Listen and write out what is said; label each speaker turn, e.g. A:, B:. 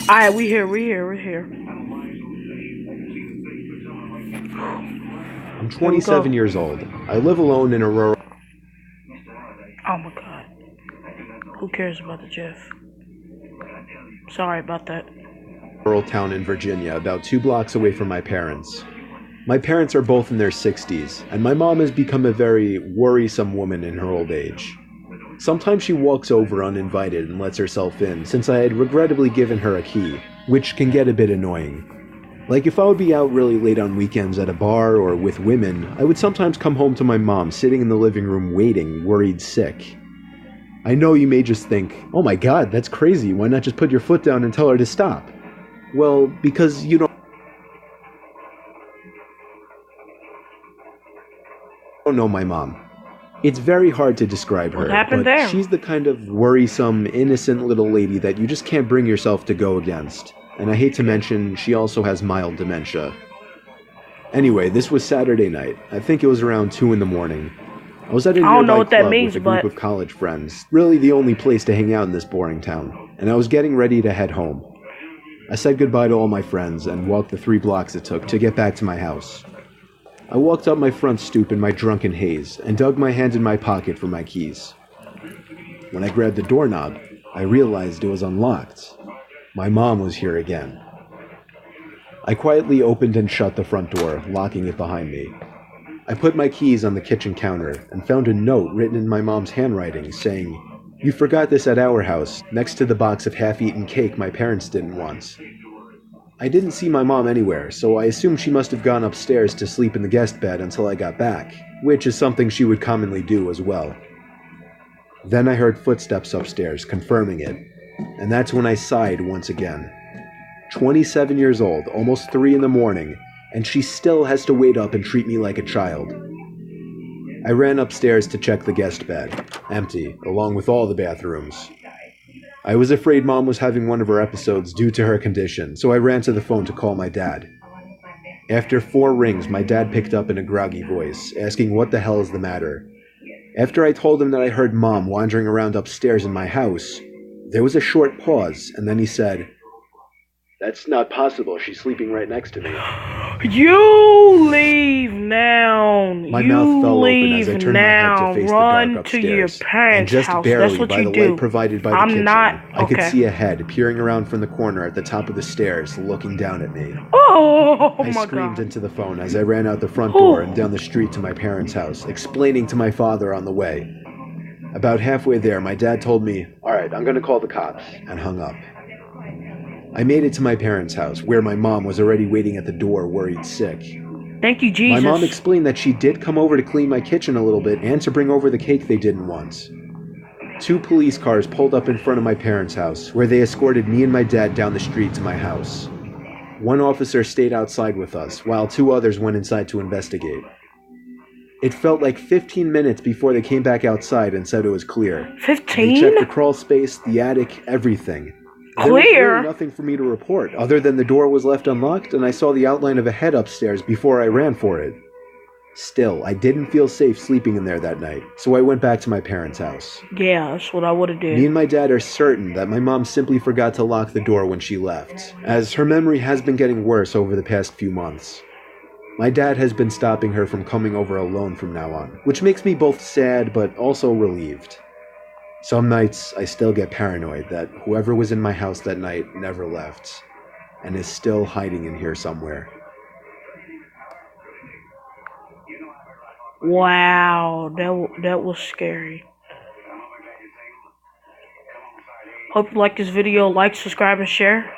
A: Alright, we here.
B: I'm
A: Here we
B: 27
A: go.
B: years old. I live alone in a
A: Oh my god. Who cares about the Jeff? Sorry about that.
B: rural town in Virginia, about 2 blocks away from my parents. My parents are both in their 60s, and my mom has become a very worrisome woman in her old age. Sometimes she walks over uninvited and lets herself in, since I had regrettably given her a key, which can get a bit annoying. Like if I would be out really late on weekends at a bar or with women, I would sometimes come home to my mom sitting in the living room waiting, worried sick. I know you may just think, oh my god, that's crazy, why not just put your foot down and tell her to stop? Well, because you don't know my mom. It's very hard to describe
A: What
B: her,
A: happened
B: but
A: there?
B: she's the kind of worrisome, innocent little lady that you just can't bring yourself to go against. And I hate to mention, she also has mild dementia. Anyway, this was Saturday night. I think it was around 2 in the morning. I was at a
A: I don't know
B: nearby
A: what that
B: club
A: means,
B: with a group
A: but
B: of college friends, really the only place to hang out in this boring town, and I was getting ready to head home. I said goodbye to all my friends and walked the 3 blocks it took to get back to my house. I walked up my front stoop in my drunken haze and dug my hand in my pocket for my keys. When I grabbed the doorknob, I realized it was unlocked. My mom was here again. I quietly opened and shut the front door, locking it behind me. I put my keys on the kitchen counter and found a note written in my mom's handwriting saying, "You forgot this at our house, next to the box of half-eaten cake my parents didn't want." I didn't see my mom anywhere, so I assumed she must have gone upstairs to sleep in the guest bed until I got back, which is something she would commonly do as well. Then I heard footsteps upstairs, confirming it, and that's when I sighed once again. 27 years old, almost 3 in the morning, and she still has to wait up and treat me like a child. I ran upstairs to check the guest bed, empty, along with all the bathrooms. I was afraid Mom was having one of her episodes due to her condition, so I ran to the phone to call my dad. After 4 rings, my dad picked up in a groggy voice, asking what the hell is the matter. After I told him that I heard Mom wandering around upstairs in my house, there was a short pause, and then he said, "That's not possible, she's sleeping right next to me."
A: you leave now.
B: My
A: You
B: mouth fell open as
A: leave
B: I turned my head to
A: now.
B: face the dark
A: Run to your
B: upstairs, and
A: parents'
B: just
A: house. That's
B: barely
A: what
B: by
A: you
B: the
A: do.
B: light provided by the
A: I'm
B: kitchen,
A: not
B: I could
A: okay.
B: see a head peering around from the corner at the top of the stairs, looking down at me.
A: Oh
B: I
A: my
B: screamed
A: god.
B: into the phone as I ran out the front door and
A: Oh.
B: down the street to my parents' house, explaining to my father on the way. About halfway there, my dad told me, "Alright, I'm gonna call the cops," and hung up. I made it to my parents' house, where my mom was already waiting at the door, worried sick.
A: Thank you,
B: My mom
A: Jesus.
B: explained that she did come over to clean my kitchen a little bit and to bring over the cake they didn't want. 2 police cars pulled up in front of my parents' house, where they escorted me and my dad down the street to my house. 1 officer stayed outside with us, while 2 others went inside to investigate. It felt like 15 minutes before they came back outside and said it was clear. They
A: 15?
B: checked the crawl space, the attic, everything. There was really
A: Clear?
B: nothing for me to report, other than the door was left unlocked and I saw the outline of a head upstairs before I ran for it. Still, I didn't feel safe sleeping in there that night, so I went back to my parents' house.
A: Yeah, that's what I would have
B: Me
A: did.
B: and my dad are certain that my mom simply forgot to lock the door when she left, as her memory has been getting worse over the past few months. My dad has been stopping her from coming over alone from now on, which makes me both sad but also relieved. Some nights, I still get paranoid that whoever was in my house that night never left, and is still hiding in here somewhere.
A: Wow, that was scary. Hope you like this video. Like, subscribe, and share.